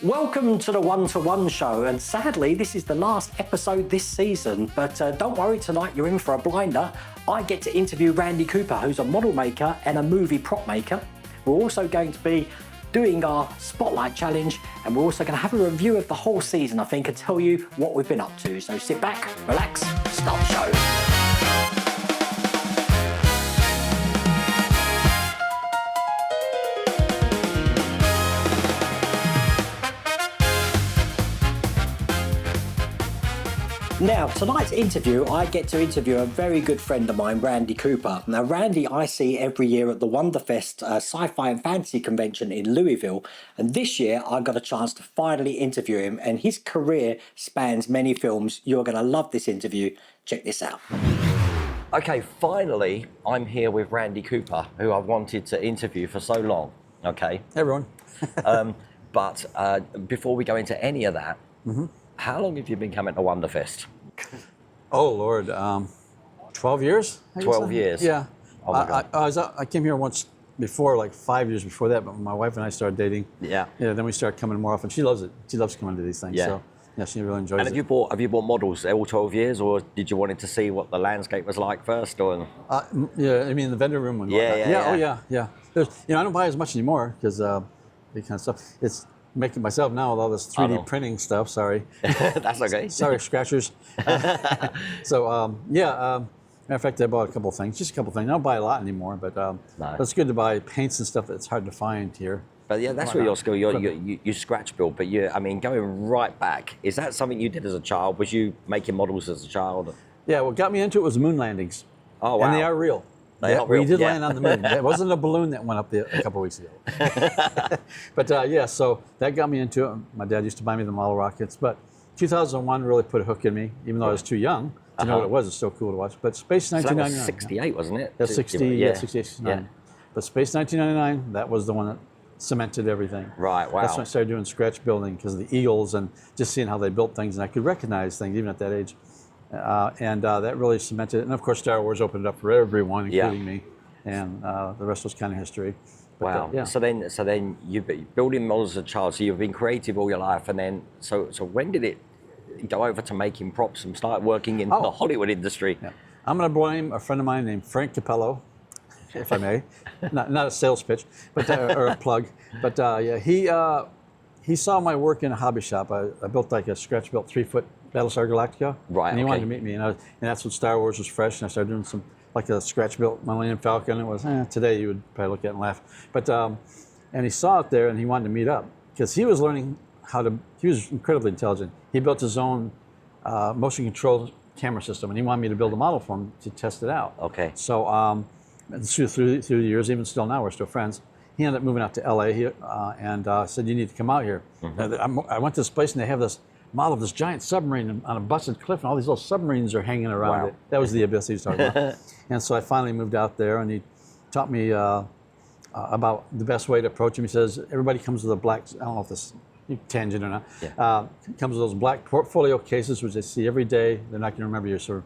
Welcome to the One-to-One show, and sadly this is the last episode this season, but don't worry, tonight you're in for a blinder. I get to interview Randy Cooper, who's a model maker and a movie prop maker. We're also going to be doing our Spotlight Challenge, and we're also going to have a review of the whole season, I think, and tell you what we've been up to. So sit back, relax, start the show. Now, tonight's interview, I get to interview a very good friend of mine, Randy Cooper. Now, Randy I see every year at the Wonderfest sci-fi and fantasy convention in Louisville. And this year, I got a chance to finally interview him. And his career spans many films. You're going to love this interview. Check this out. Okay, finally, I'm here with Randy Cooper, who I've wanted to interview for so long. Okay. Hey, everyone. But before we go into any of that, how long have you been coming to Wonderfest? Oh, Lord. 12 years? 12 years? Yeah. Oh my God. I came here once before, like 5 years before that, but my wife and I started dating. Yeah. Yeah, then we started coming more often. She loves it. She loves coming to these things. Yeah. So, yeah, she really enjoys And it. have you bought models all 12 years, or did you wanted to see what the landscape was like first? Or Yeah, I mean, the vendor room and whatnot. Oh, yeah. There's, I don't buy as much anymore because the kind of stuff. It's making myself now with all this 3D printing stuff. Sorry. That's okay. Sorry, scratchers. So, matter of fact, I bought a couple of things, just a couple of things. I don't buy a lot anymore, but it's good to buy paints and stuff that's hard to find here. But yeah, that's where your skill. You scratch build, but going right back, is that something you did as a child? Was you making models as a child? Yeah, what got me into it was moon landings. Oh, wow. And they are real. We did land on the moon. It wasn't a balloon that went up there a couple of weeks ago. But so that got me into it. My dad used to buy me the model rockets, but 2001 really put a hook in me, even though I was too young to know what it was. It's still cool to watch. But Space 1999. So that was 68, wasn't it? Yeah, 68, 69. Yeah. But Space 1999, that was the one that cemented everything. Right, wow. That's when I started doing scratch building because of the Eagles and just seeing how they built things. And I could recognize things even at that age. That really cemented it. And of course, Star Wars opened it up for everyone, including me. And the rest was kind of history. But, wow. So then you've been building models as a child. So you've been creative all your life. And then, so when did it go over to making props and start working in the Hollywood industry? Yeah. I'm going to blame a friend of mine named Frank Capello, if I may. not a sales pitch, but or a plug. But he saw my work in a hobby shop. I built like a scratch-built 3-foot Battlestar Galactica. Right. And he wanted to meet me, and that's when Star Wars was fresh, and I started doing some like a scratch-built Millennium Falcon. It was today you would probably look at it and laugh, but and he saw it there, and he wanted to meet up because he was learning how to. He was incredibly intelligent. He built his own motion control camera system, and he wanted me to build a model for him to test it out. Okay. So through the years, even still now, we're still friends. He ended up moving out to LA and said, "You need to come out here." I went to this place, and they have this model of this giant submarine on a busted cliff, and all these little submarines are hanging around it. That was the abyss he was talking about. And so I finally moved out there, and he taught me about the best way to approach him. He says, everybody comes with a black, I don't know if this is tangent or not, comes with those black portfolio cases, which they see every day. They're not going to remember you. So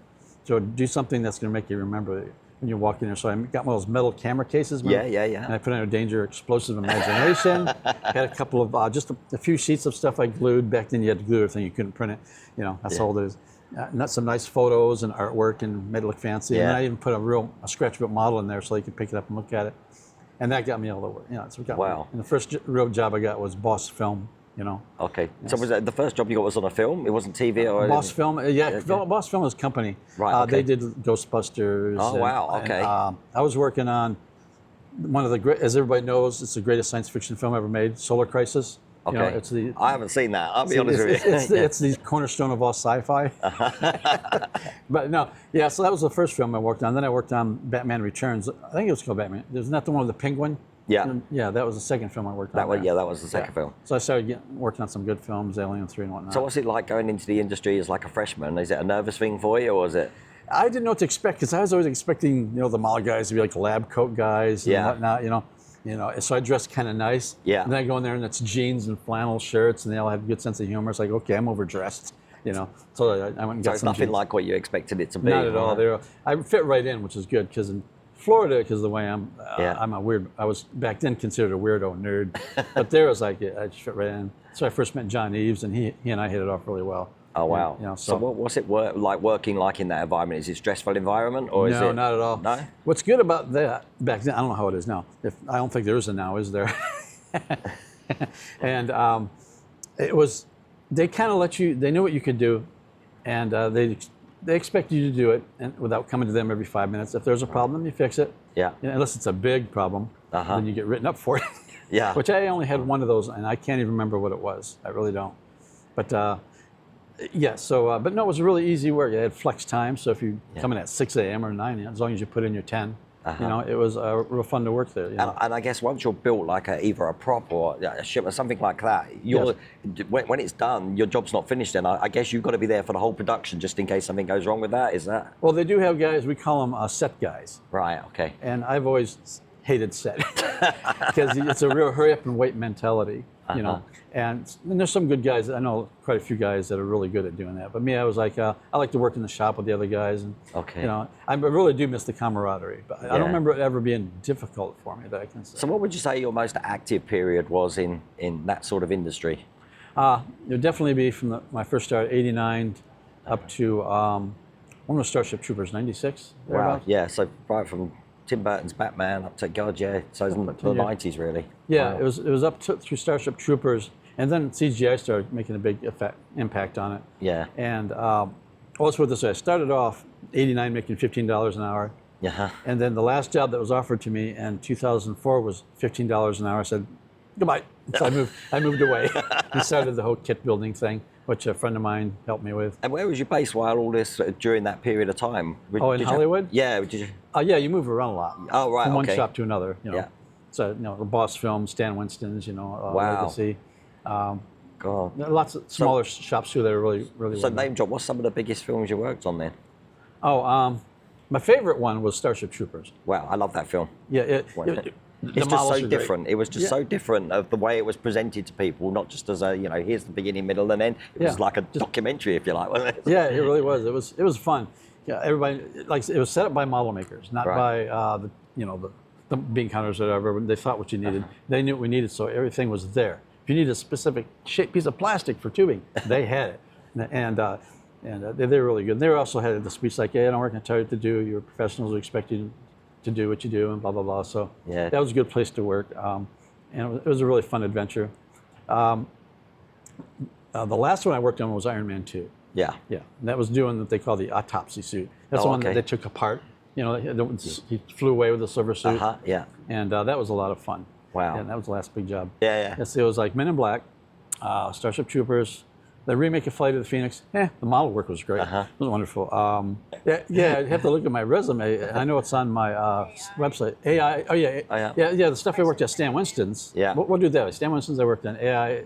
do something that's going to make you remember it when you walk in there. So I got one of those metal camera cases. Remember? Yeah. And I put in a danger explosive imagination. Had a couple of, just a few sheets of stuff I glued. Back then you had to glue everything, you couldn't print it. That's all it is. Some nice photos and artwork and made it look fancy. And then I even put a scratch-built model in there so you could pick it up and look at it. And that got me all the way. So it got me. And the first real job I got was Boss Film. Okay. Yes. So was that the first job you got was on a film? It wasn't TV or Boss Film? Boss Film was a company. Right. Okay. They did Ghostbusters. Oh, wow. Okay. I was working on one of the great, as everybody knows, it's the greatest science fiction film ever made, Solar Crisis. Okay. I haven't seen that. I'll be honest with you. It's the cornerstone of all sci-fi. But no, so that was the first film I worked on. Then I worked on Batman Returns. I think it was called Batman. There's not the one with the penguin. Yeah, that was the second film I worked on. That was the second film. So I started working on some good films, Alien 3 and whatnot. So what's it like going into the industry as like a freshman? Is it a nervous thing for you, or is it? I didn't know what to expect because I was always expecting, the model guys to be like lab coat guys and whatnot, So I dressed kind of nice. Yeah. And then I go in there and it's jeans and flannel shirts, and they all have a good sense of humor. It's like, okay, I'm overdressed. So I went and got some. So it's nothing like what you expected it to be. Not at all. I fit right in, which is good because in Florida, because the way Yeah. I'm a weird. I was back then considered a weirdo nerd, but there was like I just fit right in. So I first met John Eves, and he and I hit it off really well. Oh wow! And, you know, so what's it like working like in that environment? Is it a stressful environment, or is it? No, not at all. No. What's good about that back then? I don't know how it is now. I don't think there is a now, is there? And it was. They kind of let you. They knew what you could do, and they expect you to do it, and without coming to them every 5 minutes. If there's a problem, you fix it. Yeah. You know, unless it's a big problem, then you get written up for it. Yeah. Which I only had one of those, and I can't even remember what it was. I really don't. But yeah. So, but no, it was really easy work. It had flex time, so if you come in at 6 a.m. or 9 a.m., as long as you put in your 10, you know, it was real fun to work there. You know? And I guess once you're built like either a prop or a ship or something like that, when it's done, your job's not finished. Then I guess you've got to be there for the whole production, just in case something goes wrong with that. Is that? Well, they do have guys. We call them set guys. Right. Okay. And I've always hated set because it's a real hurry up and wait mentality. You know, and there's some good guys. I know quite a few guys that are really good at doing that. But me, I was like, I like to work in the shop with the other guys, and you know, I really do miss the camaraderie. But I don't remember it ever being difficult for me that I can say. So, what would you say your most active period was in that sort of industry? It would definitely be from my first start, '89, up to one was Starship Troopers, '96. Wow. Yeah. So right from Tim Burton's Batman up to God, yeah. So it's in the 90s, really. Yeah, wow. it was up through Starship Troopers, and then CGI started making a big impact on it. Yeah. And let's put it this way: I started off '89 making $15 an hour. Yeah. And then the last job that was offered to me in 2004 was $15 an hour. I said, goodbye. So I moved away and started the whole kit building thing, which a friend of mine helped me with. And where was you based while all this during that period of time? In Hollywood? Yeah. Did you? Yeah, you move around a lot. Oh, right. From one shop to another. You know. Yeah. So the Boss Films, Stan Winston's, Wow. Legacy. God. Lots of smaller shops too that are really, really. So name drop. What's some of the biggest films you worked on then? My favorite one was Starship Troopers. Wow, I love that film. Yeah, it's just so different. It was just so different of the way it was presented to people, not just as a, here's the beginning, middle, and end. It was like a documentary, if you like, wasn't it? Yeah, it really was. It was fun. Yeah, everybody it was set up by model makers, not by the bean counters or whatever. They thought what you needed. They knew what we needed, so everything was there. If you need a specific shaped piece of plastic for tubing, they had it, and they're really good. They also had the speech like, "Hey, I don't work and tell you what to do. You're professionals. We expect you to do what you do," and blah blah blah. So that was a good place to work, and it was a really fun adventure. The last one I worked on was Iron Man 2. Yeah. And that was doing what they call the autopsy suit. That's the one that they took apart. He flew away with the silver suit. And that was a lot of fun. Wow. And that was the last big job. Yes, it was like Men in Black, Starship Troopers, the remake of Flight of the Phoenix. The model work was great. It was wonderful. You have to look at my resume. I know it's on my website. AI. The stuff I worked at Stan Winston's. We'll do that. Stan Winston's, I worked on AI,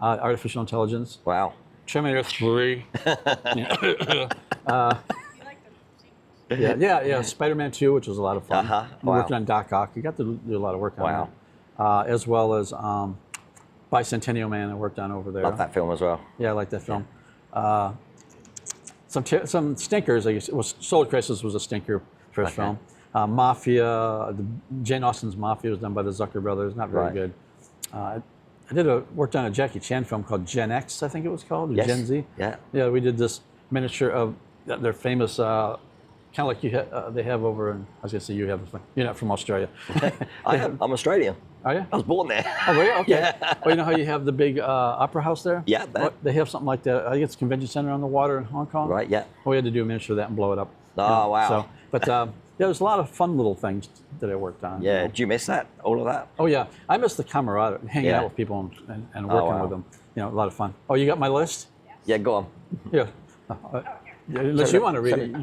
artificial intelligence. Wow. Terminator 3. Spider-Man 2, which was a lot of fun. Wow. Working on Doc Ock. You got to do a lot of work on that. As well as Bicentennial Man I worked on over there. Love that film as well. Yeah, I like that film. Some stinkers. I guess it was Solar Crisis was a stinker first film. Mafia, Jane Austen's Mafia was done by the Zucker brothers. Not very good. I worked on a Jackie Chan film called Gen X, I think it was called, or Gen Z. Yeah, we did this miniature of their famous, kind of like they have over in, I was going to say you have, you're not from Australia. I'm Australian. Are you? I was born there. Oh, were you? Okay. Well, you know how you have the big opera house there? Yeah. They have something like that. I think it's a convention center on the water in Hong Kong. Right, yeah. Well, we had to do a miniature of that and blow it up. Oh, wow. So, but there's a lot of fun little things that I worked on. Yeah. Do you miss that? All of that? Oh, yeah. I miss the camaraderie, hanging out with people and working with them. A lot of fun. Oh, you got my list? Yeah, go on. Yeah. Unless you want to read it.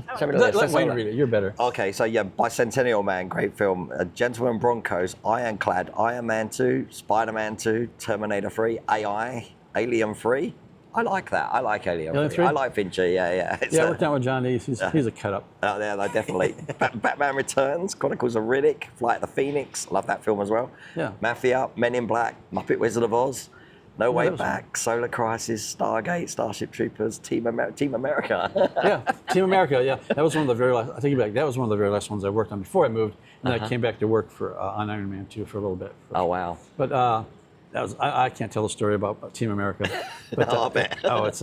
Let Wayne read it. You're better. Okay, so Bicentennial Man, great film. Gentleman Broncos, Ironclad, Iron Man 2, Spider-Man 2, Terminator 3, AI, Alien 3. I like that. I like Alien 3. I like Fincher, yeah. I worked out with John East. He's a cut-up. Oh, yeah, definitely. Batman Returns, Chronicles of Riddick, Flight of the Phoenix. Love that film as well. Yeah. Mafia, Men in Black, Muppet Wizard of Oz. No Way Back, Solar Crisis, Stargate, Starship Troopers, Team America. Yeah, Team America. Yeah, that was one of the very last. I take it back. That was one of the very last ones I worked on before I moved, and I came back to work for on Iron Man 2 for a little bit. Oh wow! But that was I can't tell the story about Team America. But, I bet. Oh, it's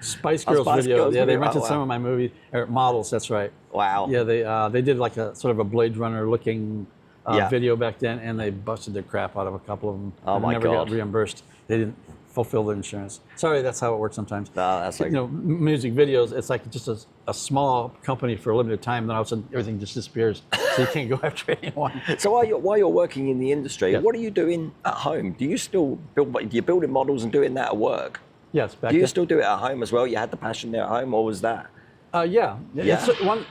Spice Girls Spice video. Girls Yeah, they video. rented Oh, wow. some of my movie models. That's right. Wow. Yeah, they did like a sort of a Blade Runner looking Yeah. video back then, and they busted their crap out of a couple of them. Oh, and my never God. got reimbursed. They didn't fulfill their insurance. Sorry, that's how it works sometimes. No, that's like, Music videos. It's like just a small company for a limited time, then all of a sudden everything just disappears. So you can't go after anyone. So while you're working in the industry, Yeah. what are you doing at home? Do you still you're building models and doing that at work? Yes, back Do you then. still do it at home as well? You had the passion there at home, or was that? Yeah. Yeah. It's one.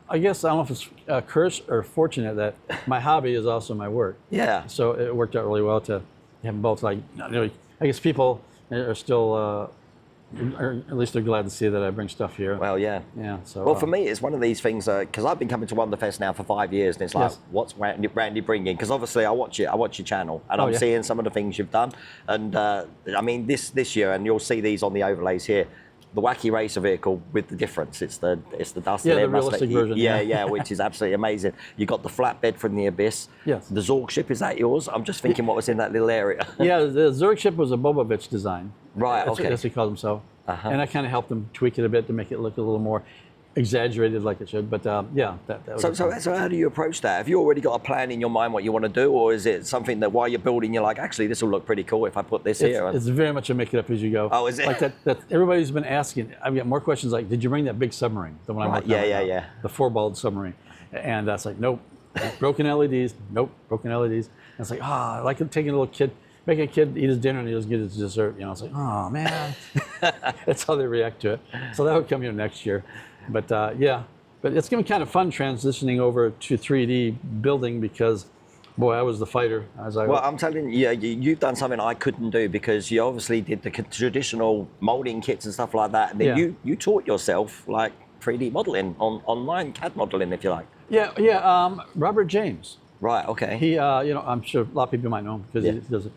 I guess I don't know if it's a curse or fortunate that my hobby is also my work. Yeah. So it worked out really well to have them both. Like, I guess people are still, or at least they're glad to see that I bring stuff here. Well, yeah. Yeah. So. Well, for me, it's one of these things because I've been coming to Wonderfest now for 5 years, and it's like, Yes. what's Randy bringing? Because obviously, I watch your channel, and I'm yeah. seeing some of the things you've done. And I mean, this year, and you'll see these on the overlays here. The wacky racer vehicle with the difference. It's the Dusty Yeah, the Air Mustang. realistic version, Yeah, yeah. which is absolutely amazing. You got the flatbed from the Abyss. Yes. The Zorg ship, is that yours? I'm just thinking what was in that little area. Yeah, the Zurich ship was a Bobovich design. Right, That's okay. what he called himself. Uh-huh. And I kind of helped him tweak it a bit to make it look a little more exaggerated like it should. But yeah, that was So how do you approach that? Have you already got a plan in your mind what you want to do, or is it something that while you're building, you're like, actually, this will look pretty cool if I put this here? It's very much a make it up as you go. Oh, is it? Like that everybody's been asking. I've got more questions like, did you bring that big submarine? The one I'm Right, working on yeah, right yeah, now, yeah. The four-balled submarine. And that's like, nope, broken LEDs. Nope, broken LEDs. And it's like, like taking a little kid, making a kid eat his dinner and he doesn't get his dessert. It's like, oh man. That's how they react to it. So that would come here next year. But yeah. But it's going to be kind of fun transitioning over to 3D building because, boy, I was the fighter. Well, I'm telling you, you've done something I couldn't do because you obviously did the traditional molding kits and stuff like that. And then you taught yourself like 3D modeling online, CAD modeling, if you like. Yeah. Robert James. Right. Okay. He, I'm sure a lot of people might know him because he does it.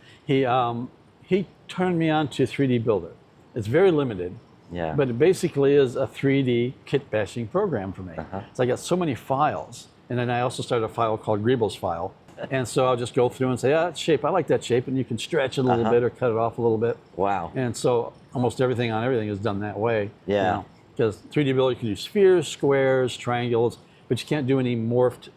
He turned me on to 3D Builder. It's very limited. Yeah. But it basically is a 3D kit bashing program for me. So I got so many files. And then I also started a file called Griebel's file. And so I'll just go through and say, that shape, I like that shape. And you can stretch it a little bit or cut it off a little bit. Wow. And so almost everything on everything is done that way. Yeah. Because 3D Builder, you can do spheres, squares, triangles, but you can't do any morphed,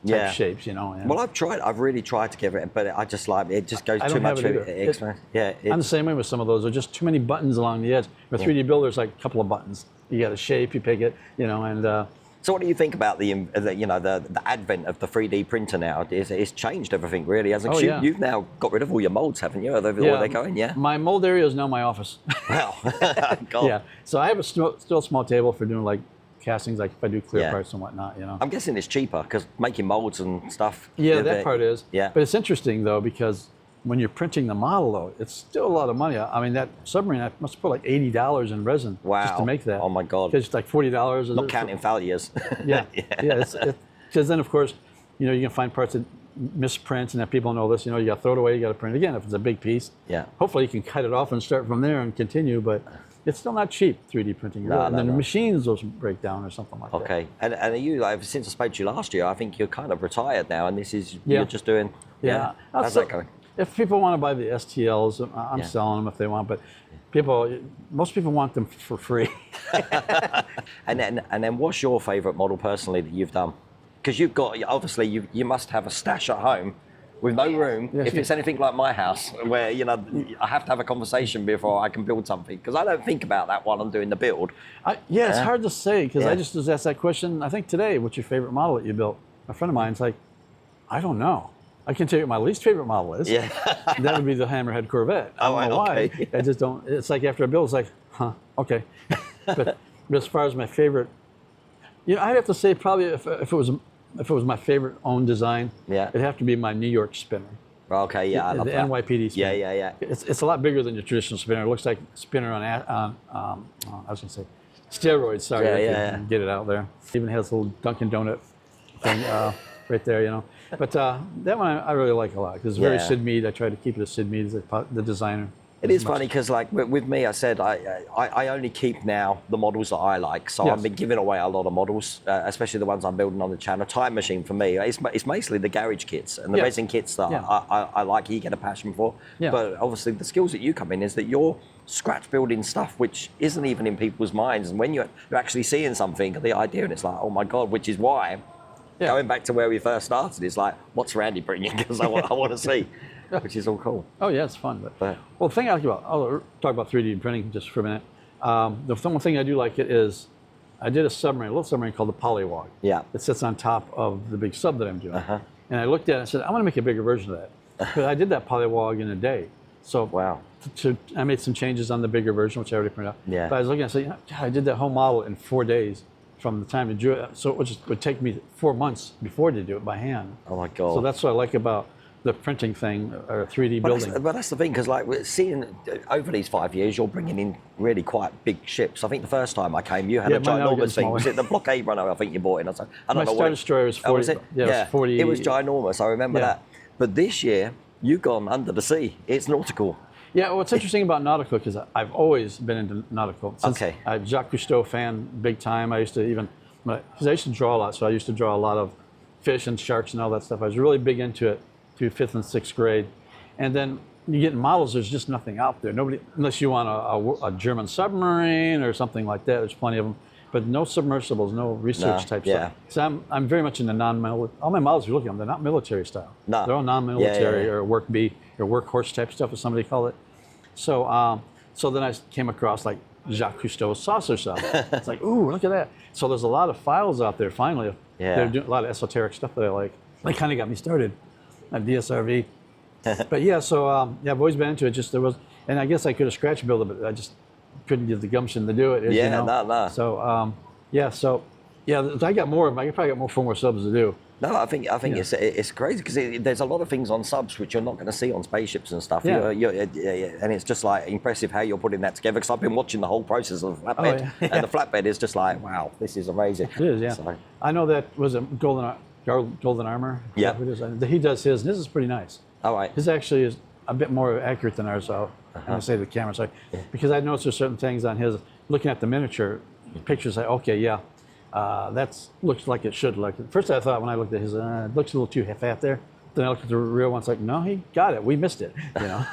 type shapes, And Well, I've really tried to give it, but I just like it just goes I too don't have much. it either. Yeah. I'm the same way with some of those. There are just too many buttons along the edge. With 3D Builder, it's like a couple of buttons. You got a shape, you pick it, and. So what do you think about the advent of the 3D printer now? It's changed everything really, hasn't it? Yeah. You've now got rid of all your molds, haven't you? Where they're going, yeah? My mold area is now my office. Wow. God. Yeah. So I have a still small table for doing like castings, like if I do clear Yeah. parts and whatnot, I'm guessing it's cheaper because making molds and stuff. Yeah, that part is. Yeah. But it's interesting though because when you're printing the model though, it's still a lot of money. I mean, that submarine, I must put like $80 in resin just to make that. Oh my God. Because it's like $40. Not counting failures. Yeah. Because then of course, you can find parts that misprint and that people know this, you got to throw it away, you got to print it again if it's a big piece. Yeah. Hopefully you can cut it off and start from there and continue, but it's still not cheap, 3D printing. No, and then no. the machines will break down or something like that. Okay. And are you, since I spoke to you last year, I think you're kind of retired now and this is, Yeah. you're just doing, Yeah. How's that going? If people want to buy the STLs, I'm selling them if they want, but most people want them for free. And then what's your favourite model personally that you've done? Because you've got, obviously you must have a stash at home with no room. Yes, if it's anything like my house where, I have to have a conversation before I can build something. Because I don't think about that while I'm doing the build. It's hard to say because I Yeah. just was asked that question, I think today, what's your favorite model that you built? A friend of mine's like, I don't know. I can tell you what my least favorite model is. Yeah. That would be the Hammerhead Corvette. I don't know why. okay. I just don't. It's like after a build, it's like, okay. but as far as my favorite, I'd have to say probably if it was my favorite own design, it'd have to be my New York spinner. Okay, yeah, I love the that. NYPD spinner. Yeah. It's a lot bigger than your traditional spinner. It looks like a spinner on I was gonna say steroids. Sorry, I couldn't get it out there. It even has a little Dunkin' Donut thing. right there, you know. But that one I really like a lot because it's very Yeah. Sid Mead. I try to keep it as Sid Mead as the designer. It is funny because, like, with me, I said I only keep now the models that I like. So Yes. I've been giving away a lot of models, especially the ones I'm building on the channel. Time Machine for me, it's mostly the garage kits and the Yeah. resin kits that Yeah. I like. You get a passion for. Yeah. But obviously, the skills that you come in is that you're scratch building stuff which isn't even in people's minds. And when you're actually seeing something, the idea, and it's like, oh my god, which is why. Yeah. Going back to where we first started, it's like, what's Randy bringing? Because I want to see, which is all cool. Oh yeah, it's fun. But- Well, the thing I like about, I'll talk about 3D printing just for a minute. The one thing I do like it is, I did a little submarine called the Polywog. Yeah. It sits on top of the big sub that I'm doing. And I looked at it and said, I want to make a bigger version of that. Because I did that Polywog in a day. So Wow. I made some changes on the bigger version, which I already printed out. Yeah. But I was looking, I said, God, I did that whole model in 4 days from the time to do it. So it would take me 4 months before to do it by hand. Oh my god. So that's what I like about the printing thing or 3D building. But that's the thing, because like we're seeing over these 5 years, you're bringing in really quite big ships. I think the first time I came, you had Yeah, a mine now are getting ginormous thing. smaller. Was it the blockade runner? I think you bought in. I don't My know Star what. Destroyer was 40. Oh, was it? Yeah, it was 40. It was ginormous. I remember Yeah. that. But this year, you've gone under the sea. It's nautical. Yeah, what's interesting about nautical, because I've always been into nautical. Since Okay. I'm a Jacques Cousteau fan, big time. I used to because I used to draw a lot, so I used to draw a lot of fish and sharks and all that stuff. I was really big into it through 5th and 6th grade. And then you get models, there's just nothing out there. Nobody, unless you want a German submarine or something like that, there's plenty of them. But no submersibles, no research type yeah. stuff. So I'm very much into non-military. All my models you're looking at, they're not military style. No. They're all non-military Yeah. or work bee or workhorse type stuff, as somebody called it. So so then I came across like Jacques Cousteau's saucer stuff. It's like, ooh, look at that. So there's a lot of files out there finally. Yeah. They're doing a lot of esoteric stuff that I like. That kind of got me started at DSRV. But yeah, so yeah, I've always been into it. Just there was, and I guess I could have scratch built it, but I just couldn't get the gumption to do it. as Yeah, you know. no. So yeah, I got more. I probably got 4 more subs to do. No, I think it's crazy because there's a lot of things on subs which you're not going to see on spaceships and stuff. Yeah. And it's just like impressive how you're putting that together. Because I've been watching the whole process of the flatbed, yeah. and the flatbed is just like, wow, this is amazing. It is, yeah. So, I know that was a Golden Armor. Is Yeah. that what it is? He does his, and his is pretty nice. all right. His actually is a bit more accurate than ours, so I'm going to say to the camera, sorry. Because I noticed there's certain things on his, looking at the miniature pictures, like, okay, yeah, that looks like it should look. First I thought when I looked at his, it looks a little too fat there. Then I looked at the real one, it's like, no, he got it. We missed it, you know.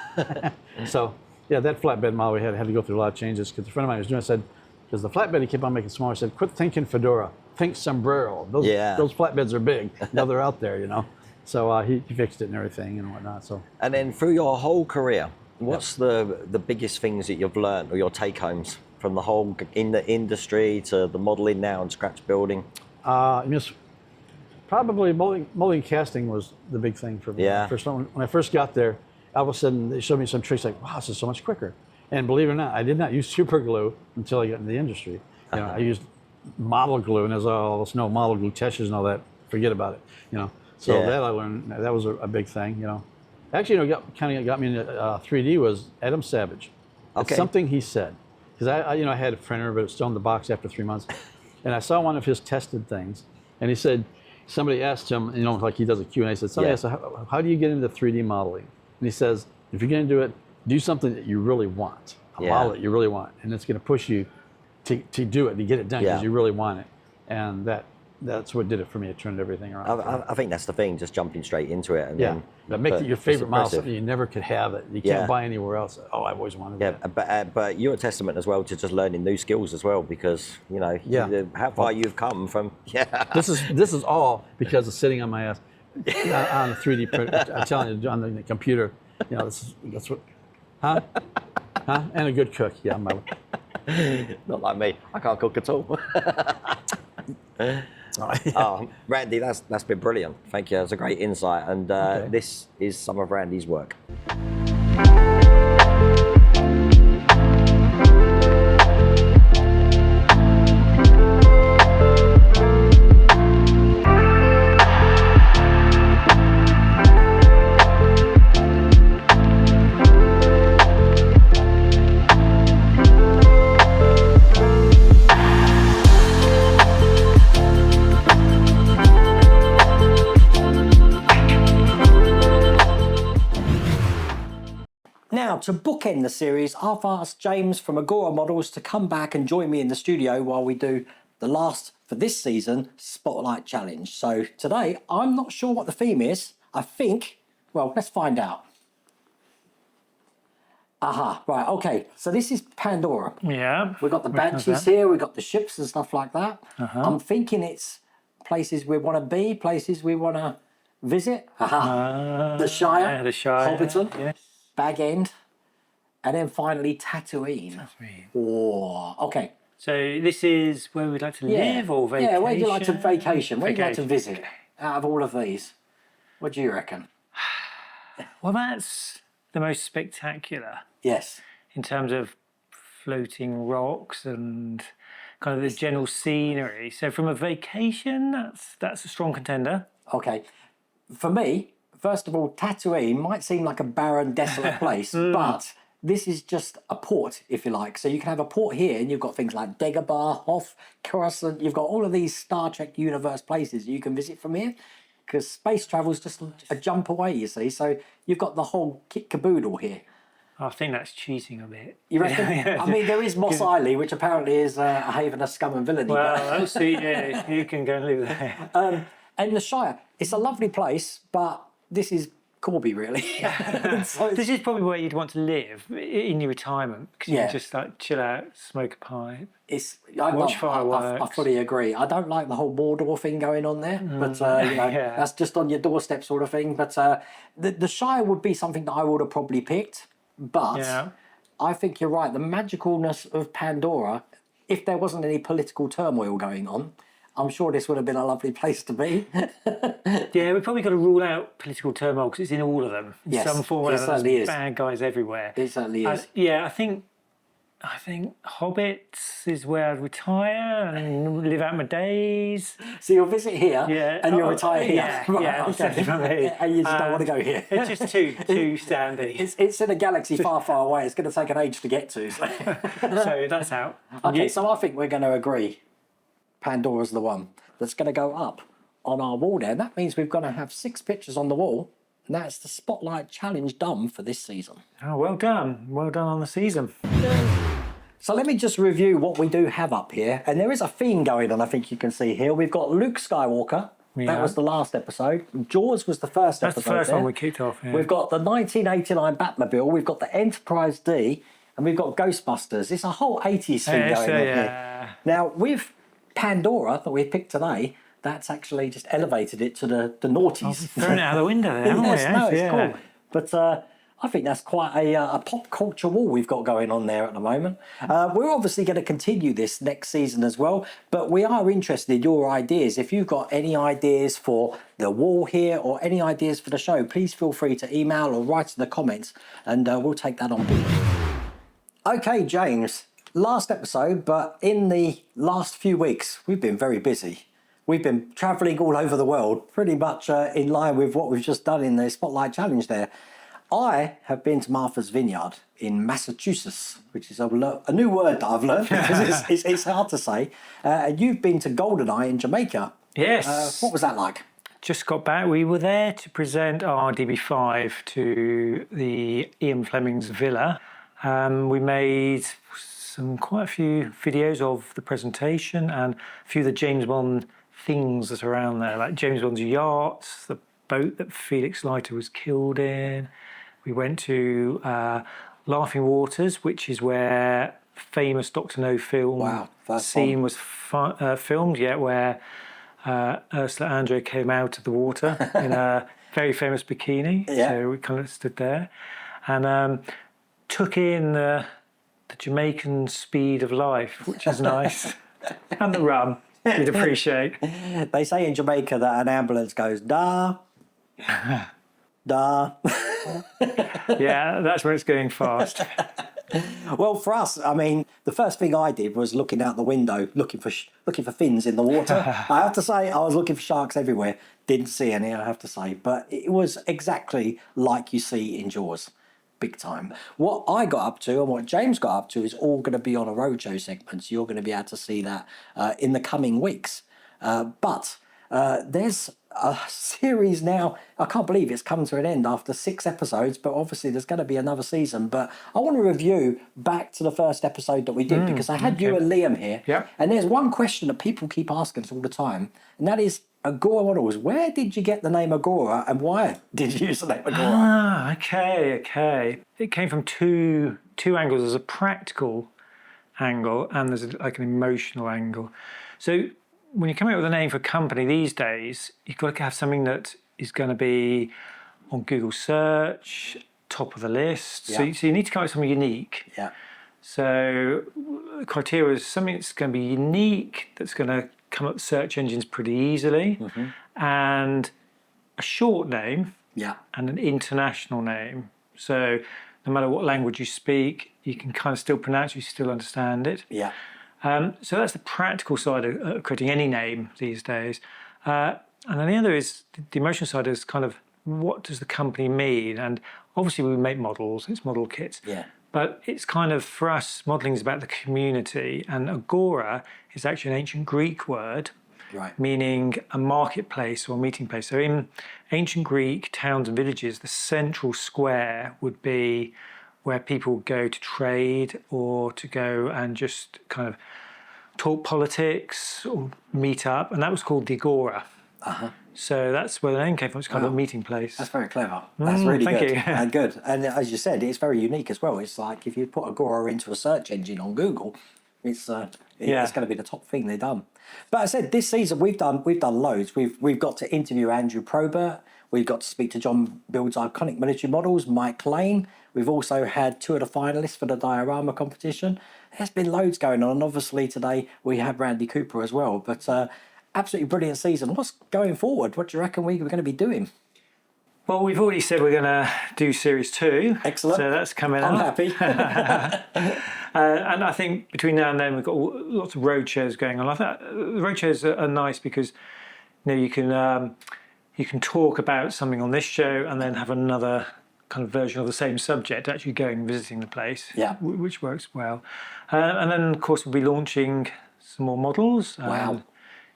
So, yeah, that flatbed model we had to go through a lot of changes because a friend of mine was doing, I said, because the flatbed he kept on making smaller, I said, quit thinking fedora, think sombrero. Those flatbeds are big. Now they're out there, you know. So he fixed it and everything and whatnot. So. And then through your whole career, what's the biggest things that you've learned or your take homes from the whole in the industry to the modeling now and scratch building? Probably molding casting was the big thing for me. Yeah. When I first got there, all of a sudden they showed me some tricks like, wow, this is so much quicker. And believe it or not, I did not use super glue until I got into the industry. You know, I used model glue, and there's all this no model glue testers and all that. Forget about it. You know, so that I learned. That was a big thing. You know, actually, you know, kind of got me into 3D was Adam Savage. Okay. It's something he said, because I had a printer, but it was still in the box after 3 months, and I saw one of his tested things, and he said somebody asked him, you know, like he does a Q&A, said somebody asked, how do you get into 3D modeling? And he says, if you're going to do it, do something that you really want, a model that you really want, and it's going to push you to do it, to get it done because you really want it, and that's what did it for me. It turned everything around. I think that's the thing, just jumping straight into it. And then, but make it your favorite model, impressive. something you never could have it. You can't buy anywhere else. Oh, I've always wanted that. But you're a testament as well to just learning new skills as well, because you know how far you've come from. This is all because of sitting on my ass on a 3D printer. I'm telling you, on the computer. You know, that's what. Huh? And a good cook. Yeah, Not like me. I can't cook at all. Oh, Randy, that's been brilliant. Thank you. It's a great insight, and this is some of Randy's work. Now, to bookend the series, I've asked James from Agora Models to come back and join me in the studio while we do the last, for this season, Spotlight Challenge. So today, I'm not sure what the theme is. I think, well, let's find out. Aha, right, okay. So this is Pandora. Yeah. We've got the banshees here, we've got the ships and stuff like that. I'm thinking it's places we want to be, places we want to visit. Aha. The Shire, Yeah, the Shire. Hobbiton, Yes. Bag End, and then finally Tatooine. Oh, okay. So this is where we'd like to live or vacation? Yeah, where do you like to vacation? Where do you like to visit? Out of all of these, what do you reckon? Well, that's the most spectacular Yes. in terms of floating rocks and kind of the general scenery. So from a vacation, that's a strong contender. Okay. For me, first of all, Tatooine might seem like a barren, desolate place, but this is just a port, if you like. So you can have a port here, and you've got things like Dagobah, Hoth, Coruscant. You've got all of these Star Trek universe places you can visit from here, because space travel's just a jump away, you see. So you've got the whole kit caboodle here. I think that's cheating a bit. You reckon? I mean, there is Mos Eisley, which apparently is a haven of scum and villainy. Well, so yeah, you can go and live there. And the Shire, it's a lovely place, but this is Corby, really. So This is probably where you'd want to live in your retirement, because you can just like chill out, smoke a pipe. watch fireworks. I fully agree. I don't like the whole Mordor thing going on there, but that's just on your doorstep sort of thing. But the Shire would be something that I would have probably picked. But I think you're right. The magicalness of Pandora, if there wasn't any political turmoil going on, I'm sure this would have been a lovely place to be. Yeah, we've probably got to rule out political turmoil because it's in all of them. In Yes, some form or it other. certainly There's is. bad guys everywhere. It certainly is. Yeah, I think Hobbits is where I'd retire and live out my days. So you'll visit here, and you'll retire here. Yeah, Right, yeah, okay. definitely for me. And you just don't want to go here. It's just too standy. It's in a galaxy far, far away. It's going to take an age to get to. So, So that's out. okay, so I think we're going to agree. Pandora's the one that's going to go up on our wall there. And that means we've got to have 6 pictures on the wall. And that's the Spotlight Challenge done for this season. Oh, well done. Well done on the season. So let me just review what we do have up here. And there is a theme going on, I think you can see here. We've got Luke Skywalker. That Yeah. was the last episode. Jaws was the first That's episode. the first there. one we kicked off. Yeah. We've got the 1989 Batmobile. We've got the Enterprise D. And we've got Ghostbusters. It's a whole 80s thing Yeah, going so, on yeah. here. Now, with Pandora that we picked today, that's actually just elevated it to the noughties. Thrown it out the window there, haven't we? Yes, no, it's Yeah. cool. But I think that's quite a pop culture wall we've got going on there at the moment. We're obviously going to continue this next season as well, but we are interested in your ideas. If you've got any ideas for the wall here or any ideas for the show, please feel free to email or write in the comments, and we'll take that on board. Okay, James, last episode, but in the last few weeks, we've been very busy. We've been travelling all over the world, pretty much in line with what we've just done in the Spotlight Challenge there. I have been to Martha's Vineyard in Massachusetts, which is a new word that I've learned because it's hard to say. And you've been to Goldeneye in Jamaica. Yes. What was that like? Just got back. We were there to present our DB5 to the Ian Fleming's villa. We made quite a few videos of the presentation and a few of the James Bond things that are around there, like James Bond's yacht, the boat that Felix Leiter was killed in. We went to Laughing Waters, which is where famous Dr. No film scene was filmed, where Ursula André came out of the water in a very famous bikini. So we kind of stood there and took in the Jamaican speed of life, which is nice, and the rum. You'd appreciate. They say in Jamaica that an ambulance goes, da, da. Yeah, that's where it's going fast. Well, for us, I mean, the first thing I did was looking out the window, looking for fins in the water. I have to say, I was looking for sharks everywhere. Didn't see any, I have to say. But it was exactly like you see in Jaws. Big time. What I got up to and what James got up to is all going to be on a roadshow segment. So you're going to be able to see that in the coming weeks. But there's a series now. I can't believe it's come to an end after 6 episodes, but obviously there's going to be another season. But I want to review back to the first episode that we did, because I had you and Liam here. Yeah. And there's one question that people keep asking us all the time, and that is, Agora models, where did you get the name Agora, and why did you use the name Agora? Ah, okay. It came from two angles. There's a practical angle and there's like an emotional angle. So when you come up with a name for a company these days, you've got to have something that is going to be on Google search, top of the list. Yeah. So you need to come up with something unique. Yeah. So the criteria is something that's going to be unique, that's going to come up with search engines pretty easily, and a short name Yeah. and an international name. So no matter what language you speak, you can kind of still pronounce it, you still understand it. Yeah. So that's the practical side of creating any name these days. And then the other is the emotional side is kind of, what does the company mean? And obviously we make models, it's model kits. Yeah. But it's kind of, for us, modelling is about the community. And Agora is actually an ancient Greek word, Right. meaning a marketplace or meeting place. So in ancient Greek towns and villages, the central square would be where people go to trade or to go and just kind of talk politics or meet up. And that was called the Agora. So that's where the name came from. It's kind of a meeting place. That's very clever. That's really thank good. you. And good. And as you said, it's very unique as well. It's like if you put Agora into a search engine on Google, it's going to be the top thing they've done. But as I said, this season we've done loads. We've got to interview Andrew Probert. We've got to speak to John Builds Iconic Military Models, Mike Lane. We've also had 2 of the finalists for the diorama competition. There's been loads going on. And obviously today we have Randy Cooper as well. But absolutely brilliant season. What's going forward? What do you reckon we're going to be doing? Well, we've already said we're going to do Series 2. Excellent. So that's coming I'm up. happy. And I think between now and then we've got lots of road shows going on. I think the road shows are nice because you can talk about something on this show and then have another kind of version of the same subject, actually going and visiting the place, which works well. And then, of course, we'll be launching some more models. Wow.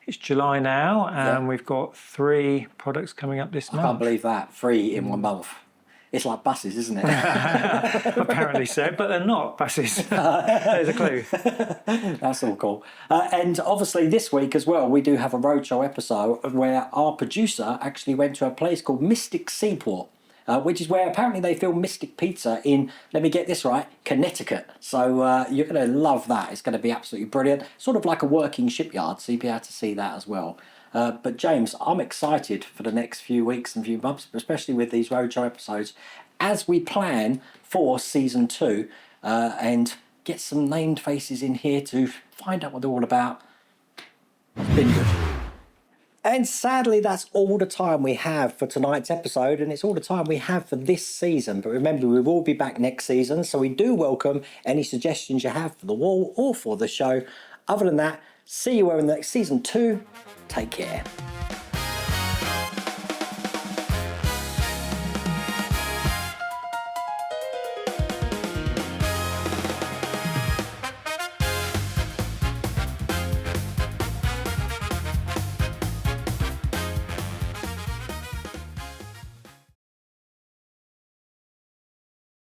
It's July now, and we've got 3 products coming up this month. I can't believe that. 3 in 1 month. It's like buses, isn't it? Apparently so, but they're not buses. There's a clue. That's all cool. And obviously this week as well, we do have a roadshow episode where our producer actually went to a place called Mystic Seaport, which is where apparently they film Mystic Pizza in, let me get this right, Connecticut. So you're going to love that. It's going to be absolutely brilliant. Sort of like a working shipyard, so you'll be able to see that as well. But James, I'm excited for the next few weeks and few months, especially with these roadshow episodes, as we plan for season 2 and get some named faces in here to find out what they're all about. It's been good. And sadly, that's all the time we have for tonight's episode, and it's all the time we have for this season. But remember, we will be back next season, so we do welcome any suggestions you have for the wall or for the show. Other than that, see you in the next season 2. Take care.